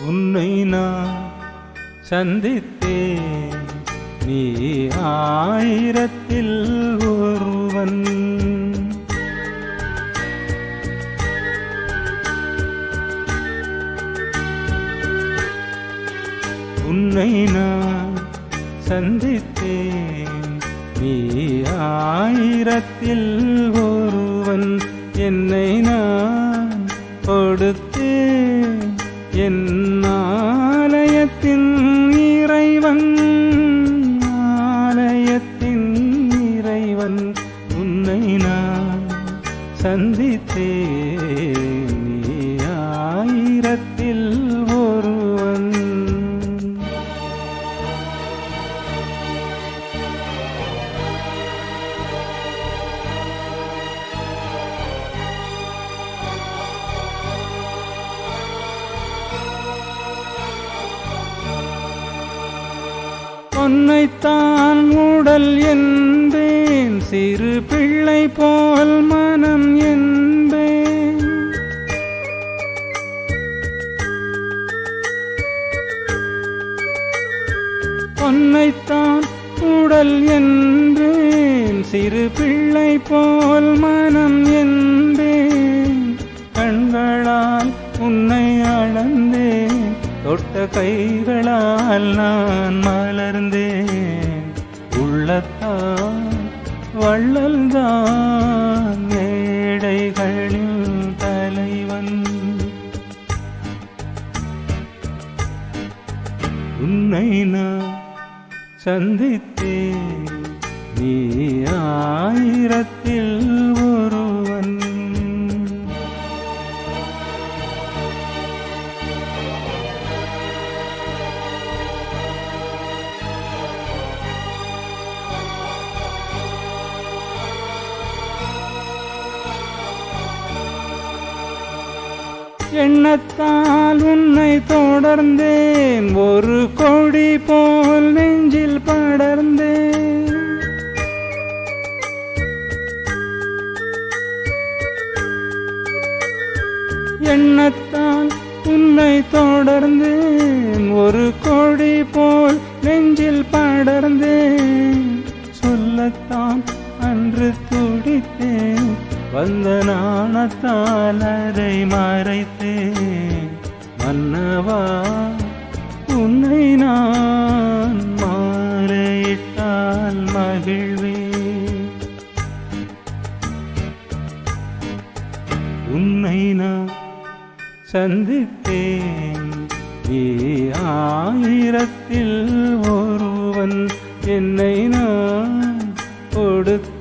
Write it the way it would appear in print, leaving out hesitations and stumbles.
உன்னை நான் சந்தித்தேன், நீ ஆயிரத்தில் ஒருவன். உன்னை நான் சந்தித்தேன், நீ ஆயிரத்தில் ஒருவன். என்னை நான் கொடுத்தேன், என் ஆலயத்தின் இறைவன், ஆலயத்தின் இறைவன். உன்னை நான் சந்தித்தேன், நீ ஆயிரத்தில் ஒருவன். பொன்னைத்தான் உடல் என்பேன், சிறு பிள்ளை போல் மனம் என்பேன். பொன்னைத்தான் உடல் என்பேன், சிறு பிள்ளை போல் மனம் என்பேன். கண்களால் உன்னை அளந்தேன், தொட்ட கைகளால் நான் மலர்ந்தேன். உள்ளத்தால் வள்ளல்தான் ஏழைகளின் தலைவன். உன்னை நான் சந்தித்தேன், நீ ஆயிரத்தில் ஒருவன். எண்ணத்தால் உன்னை தொடர்ந்தேன், ஒரு கொடி போல் நெஞ்சில் படர்ந்தேன். எண்ணத்தால் உன்னை தொடர்ந்தேன், ஒரு கொடி போல் நெஞ்சில் படர்ந்தேன். சொல்லத்தான் அன்று துடித்தேன், வந்த நாணத்தால் அதை மறைத்தேன். மன்னவா, உன்னை நான் மாலையிட்டால் மகிழ்வேன். உன்னை நான் சந்தித்தேன், நீ ஆயிரத்தில் ஒருவன். என்னை நான் கொடுத்தேன்,